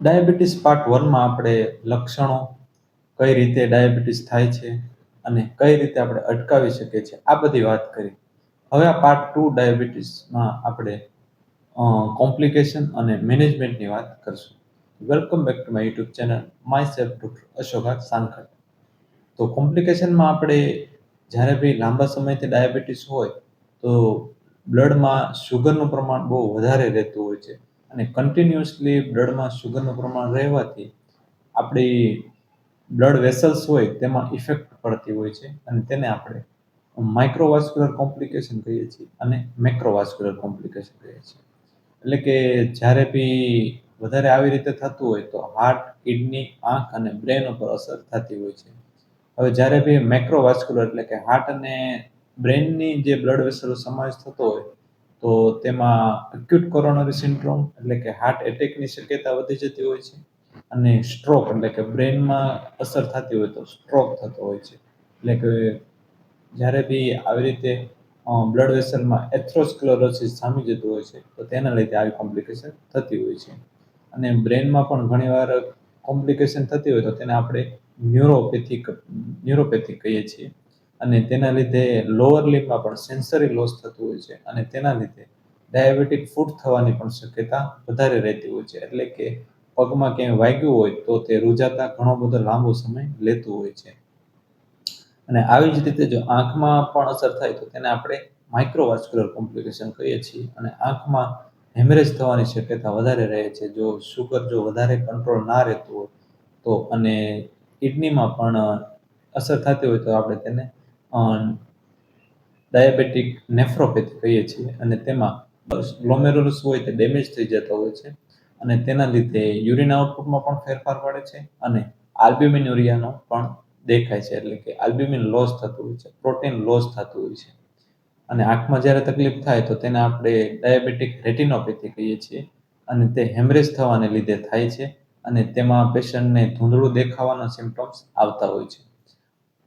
Diabetes part 1 માં આપણે લક્ષણો, કઈ રીતે ડાયાબિટીસ થાય છે અને કઈ રીતે આપણે અટકાવી શકીએ છીએ આ બધી વાત કરી. હવે આ પાર્ટ 2 ડાયાબિટીસમાં આપણે કોમ્પ્લિકેશન અને મેનેજમેન્ટની વાત કરશું. Welcome back to my YouTube channel my self doctor Ashok Sankhat. તો કોમ્પ્લિકેશનમાં આપણે જ્યારે બી લાંબા સમયથી ડાયાબિટીસ હોય તો બ્લડમાં શુગરનું પ્રમાણ બહુ વધારે રહેતું હોય છે અને કન્ટિન્યુઅસલી બ્લડમાં શુગરનું પ્રમાણ રહેવાથી આપણી બ્લડ વેસલ્સ હોય તેમાં ઇફેક્ટ પડતી હોય છે અને તેને આપણે માઇક્રોવાસ્ક્યુલર કોમ્પ્લિકેશન કહીએ છીએ અને મેક્રોવાસ્ક્યુલર કોમ્પ્લિકેશન કહીએ છીએ. એટલે કે જ્યારે બી વધારે આવી રીતે થતું હોય તો હાર્ટ, કિડની, આંખ અને બ્રેન ઉપર અસર થતી હોય છે. હવે જ્યારે બી મેક્રોવાસ્ક્યુલર એટલે કે હાર્ટ અને બ્રેનની જે બ્લડ વેસલનો સમાવેશ થતો હોય તો તેમાં એક્યુટ કોરોનરી સિન્ડ્રોમ એટલે કે હાર્ટ એટેકની શક્યતા વધી જતી હોય છે અને સ્ટ્રોક એટલે કે બ્રેનમાં અસર થતી હોય તો સ્ટ્રોક થતો હોય છે. એટલે કે જ્યારે બી આવી રીતે બ્લડ વેસલમાં એથ્રોસ્ક્લેરોસિસ જામી જતું હોય છે તો તેના લીધે આવી કોમ્પ્લિકેશન થતી હોય છે. અને બ્રેનમાં પણ ઘણીવાર કોમ્પ્લિકેશન થતી હોય તો તેને આપણે ન્યુરોપેથિક કહીએ છીએ અને તેના લીધે લોઅર લિમ્બમાં પણ સેન્સરી લોસ થતું હોય છે અને તેના લીધે ડાયાબિટીક ફૂટ થવાની પણ શક્યતા વધારે રહેતી હોય છે. એટલે કે પગમાં ક્યાંય વાગ્યું હોય તો તે રૂજાતા ઘણો બધો લાંબો સમય લેતું હોય છે. અને આવી જ રીતે જો આંખમાં પણ અસર થાય તો તેને આપણે માઇક્રોવાસ્ક્યુલર કોમ્પ્લિકેશન કહીએ છીએ અને આંખમાં હેમરેજ થવાની શક્યતા વધારે રહે છે જો શુગર જો વધારે કંટ્રોલ ના રહેતું હોય તો. અને કિડનીમાં પણ અસર થતી હોય તો આપણે તેને ડાયાબિટીક નેફ્રોપેથી કહીએ છીએ અને તેમાં ગ્લોમેરુલસ હોય તે ડેમેજ થઈ જતા હોય છે અને તેના લીધે યુરિન આઉટપુટમાં પણ ફેરફાર પડે છે અને આલ્બ્યુમિન યુરિયાનો પણ દેખાય છે. એટલે કે આલ્બ્યુમિન લોસ થતું હોય છે, પ્રોટીન લોસ થતું હોય છે. અને આંખમાં જ્યારે તકલીફ થાય તો તેને આપણે ડાયાબિટીક રેટિનોપેથી કહીએ છીએ અને તે હેમરેજ થવાને લીધે થાય છે અને તેમાં પેશન્ટને ધૂંધળું દેખાવાના સિમ્પટમ્સ આવતા હોય છે.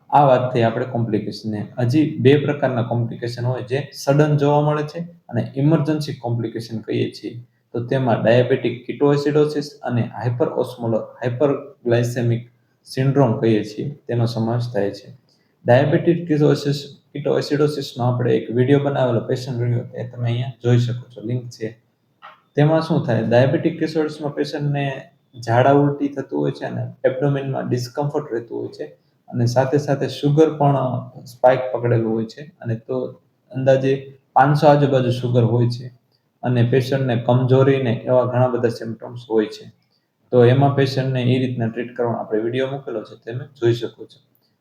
આ વાત થઈ આપણે કોમ્પ્લિકેશનને. હજી બે પ્રકારના કોમ્પ્લિકેશન હોય જે સડન જોવા મળે છે અને ઇમરજન્સી કોમ્પ્લિકેશન કહીએ છીએ. તો તેમાં ડાયાબિટીક કિટોએસિડોસિસ અને હાઇપરગ્લાયસેમિક સિન્ડ્રોમ કહીએ છીએ તેનો સમાવેશ થાય છે. ડાયાબિટીક કિટોએસિડોસિસનો આપણે એક વિડીયો બનાવેલો પેશન્ટ રહ્યો એ તમે અહીંયા જોઈ શકો છો, લિંક છે. તેમાં શું થાય, ડાયાબિટીક કિટોએસિડોસિસમાં પેશન્ટને ઝાડા ઉલટી થતું હોય છે અને એબ્ડોમિનમાં ડિસ્કમ્ફર્ટ રહેતું હોય છે અને સાથે સાથે શુગર પણ સ્પાઇક પકડેલું હોય છે અને તો અંદાજે 500 આજુબાજુ શુગર હોય છે અને પેશન્ટને કમજોરીને એવા ઘણા બધા સિમ્પટમ્સ હોય છે. તો એમાં પેશન્ટને એ રીતના ટ્રીટ કરવાનો આપણે વિડીયો મૂકેલો છે તમે જોઈ શકો છો.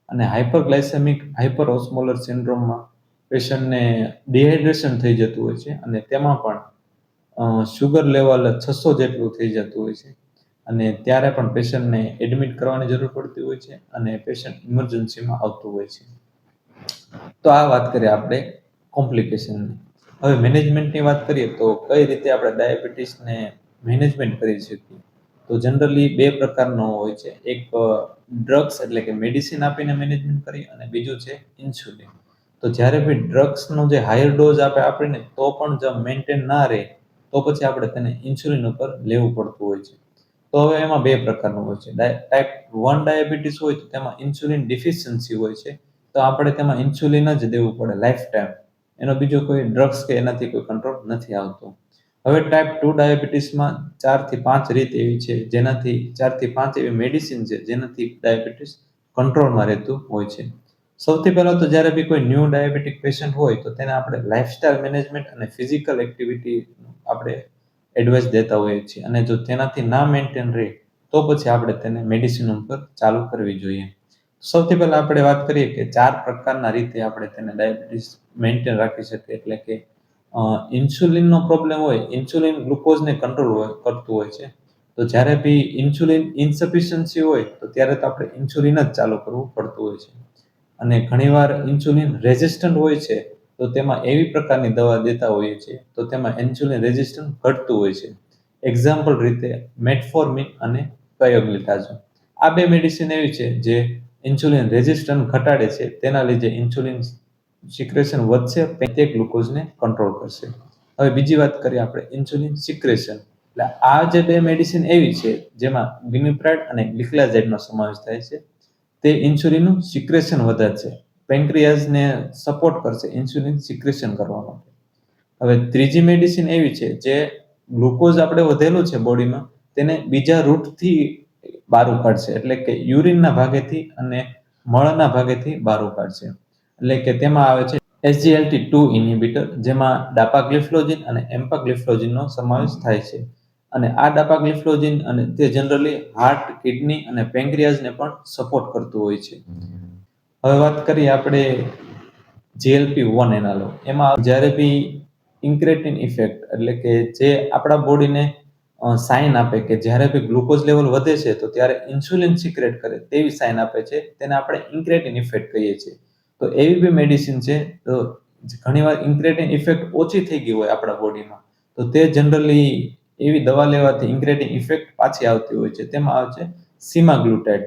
અને હાઇપરગ્લાયસેમિક હાઇપરઓસ્મોલર સિન્ડ્રોમમાં પેશન્ટને ડિહાઇડ્રેશન થઈ જતું હોય છે અને તેમાં પણ શુગર લેવલ 600 જેટલું થઈ જતું હોય છે અને ત્યારે પણ પેશન્ટને એડમિટ કરવાની જરૂર પડતી હોય છે અને પેશન્ટ ઇમરજન્સીમાં આવતું હોય છે. તો આ વાત કરીએ આપણે કોમ્પ્લિકેશનની. હવે મેનેજમેન્ટની વાત કરીએ તો કઈ રીતે આપણે ડાયાબિટીસને મેનેજમેન્ટ કરી શકીએ. તો જનરલી બે પ્રકારનો હોય છે. એક ડ્રગ્સ એટલે કે મેડિસિન આપીને મેનેજમેન્ટ કરીએ અને બીજું છે ઇન્સ્યુલિન. તો જ્યારે બી ડ્રગ્સનો જે હાયર ડોઝ આપીને તો પણ જો મેન્ટેન ના રહે તો પછી આપણે તેને ઇન્સ્યુલિન ઉપર લેવું પડતું હોય છે. તો હવે એમાં બે પ્રકારનું હોય છે. ટાઈપ 1 ડાયાબિટીસ હોય તો તેમાં ઇન્સ્યુલિન ડિફિશિયન્સી હોય છે તો આપણે તેમાં ઇન્સ્યુલિન જ દેવું પડે લાઈફ ટાઈમ. એનો બીજો કોઈ ડ્રગ્સ કે એનાથી કોઈ કંટ્રોલ નથી આવતો. હવે ટાઈપ 2 ડાયાબિટીસમાં 4 થી 5 રીત એવી છે જેનાથી 4 થી 5 એવી મેડિસિન છે જેનાથી ડાયાબિટીસ કંટ્રોલમાં રહેતું હોય છે. સૌથી પહેલાં તો જ્યારે બી કોઈ ન્યૂ ડાયાબિટીક પેશન્ટ હોય તો તેને આપણે લાઇફસ્ટાઇલ મેનેજમેન્ટ અને ફિઝિકલ એક્ટિવિટી આપણે એડવાઇસ દેતા હોઈએ છીએ અને જો તેનાથી ના મેન્ટેન રહે તો પછી આપણે તેને મેડિસિન ઉપર ચાલુ કરવી જોઈએ. સૌથી પહેલાં આપણે વાત કરીએ કે 4 પ્રકારના રીતે આપણે તેને ડાયાબિટીસ મેન્ટેન રાખી શકીએ. એટલે કે ઇન્સ્યુલિનનો પ્રોબ્લેમ હોય, ઇન્સ્યુલિન ગ્લુકોઝને કંટ્રોલ કરતું હોય છે. તો જ્યારે બી ઇન્સ્યુલિન ઇન્સફિશિયન્સી હોય તો ત્યારે તો આપણે ઇન્સ્યુલિન જ ચાલુ કરવું પડતું હોય છે. અને ઘણીવાર ઇન્સ્યુલિન રેઝિસ્ટન્ટ હોય છે તો તેમાં એવી પ્રકારની દવા દેતા હોઈએ છીએ તો તેમાં ઇન્સ્યુલિન રેઝિસ્ટન્ટ ઘટતું હોય છે. એક્ઝામ્પલ રીતે મેટફોર્મિન અને પયોગ્લિટાઝોન. આ બે મેડિસિન એવી છે જે ઇન્સ્યુલિન રેઝિસ્ટન્ટ ઘટાડે છે. તેના લીધે ઇન્સ્યુલિન સિક્રેશન વધશે તે ગ્લુકોઝને કંટ્રોલ કરશે. હવે બીજી વાત કરીએ આપણે ઇન્સ્યુલિન સિક્રેશન. એટલે આ જે બે મેડિસિન એવી છે જેમાં ગિમિપ્રાઇડ અને ગ્લિક્લાઝાઇડનો સમાવેશ થાય છે. તે ઇન્સ્યુલિનનું સિક્રેશન વધારશે, પેન્ક્રિયાઝને સપોર્ટ કરશે ઇન્સ્યુલિન સિક્રેશન કરવા માટે. હવે ત્રીજી મેડિસિન એવી છે જે ગ્લુકોઝ આપણે વધેલું છે બોડીમાં તેને બીજા રૂટથી બહાર કાઢશે, એટલે કે યુરિનના ભાગેથી અને મળના ભાગેથી બહાર કાઢશે. એટલે કે તેમાં આવે છે SGLT2 ઇન્હિબિટર, જેમાં ડાપાગ્લિફ્લોઝિન અને એમ્પાગ્લિફ્લોઝિનનો સમાવેશ થાય છે. અને આ ડાપાગ્લિફ્લોઝિન અને તે જનરલી હાર્ટ, કિડની અને પેન્ક્રિયાઝને પણ સપોર્ટ કરતું હોય છે. હવે વાત કરીએ આપણે GLP-1 એનાલોગ. એમાં જ્યારે બી ઇન્ક્રેટિન ઇફેક્ટ, એટલે કે જે આપણા બોડીને સાઇન આપે કે જ્યારે બી ગ્લુકોઝ લેવલ વધે છે તો ત્યારે ઇન્સ્યુલિન સિક્રેટ કરે તેવી સાઇન આપે છે, તેને આપણે ઇન્ક્રેટિન ઇફેક્ટ કહીએ છીએ. તો એવી બી મેડિસિન છે. તો ઘણીવાર ઇન્ક્રેટિન ઇફેક્ટ ઓછી થઈ ગઈ હોય આપણા બોડીમાં, તો તે જનરલી એવી દવા લેવાથી ઇન્ક્રેટિન ઇફેક્ટ પાછી આવતી હોય છે. તેમાં આવે છે સીમાગ્લુટાઇડ.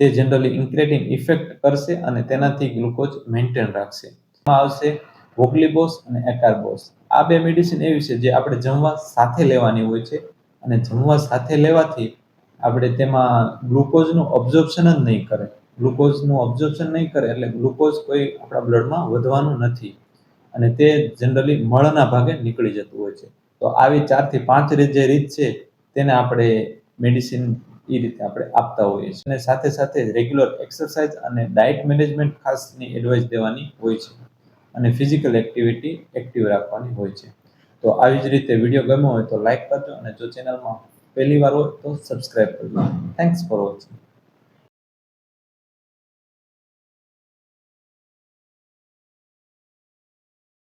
તે જનરલી ઇન્ક્રેટિન ઇફેક્ટ કરશે અને તેનાથી ગ્લુકોઝ મેન્ટેન રાખશે. એમાં આવશે વોગ્લિબોસ અને એકાર્બોસ. આ બે મેડિસિન એવી છે જે આપણે જમવા સાથે લેવાની હોય છે, અને જમવા સાથે લેવાથી આપણે તેમાં ગ્લુકોઝનું ઓબ્ઝોર્પ્શન જ નહીં કરે. ગ્લુકોઝનું ઓબ્ઝોર્પ્શન નહીં કરે એટલે ગ્લુકોઝ કોઈ આપણા બ્લડમાં વધવાનું નથી, અને તે જનરલી મળના ભાગે નીકળી જતું હોય છે. તો આવી 4 થી 5 જે રીત છે તેને આપણે મેડિસિન એ રીતે આપણે આપતા હોઈએ છીએ. અને સાથે સાથે રેગ્યુલર એક્સરસાઇઝ અને ડાયટ મેનેજમેન્ટ ખાસની એડવાઇસ દેવાની હોય છે, અને ફિઝિકલ એક્ટિવિટી એક્ટિવ રાખવાની હોય છે. તો આવી જ રીતે વિડીયો ગમ્યો હોય તો લાઈક કરજો, અને જો ચેનલમાં પહેલી વાર હોય તો સબસ્ક્રાઈબ કરજો. Thanks for watching.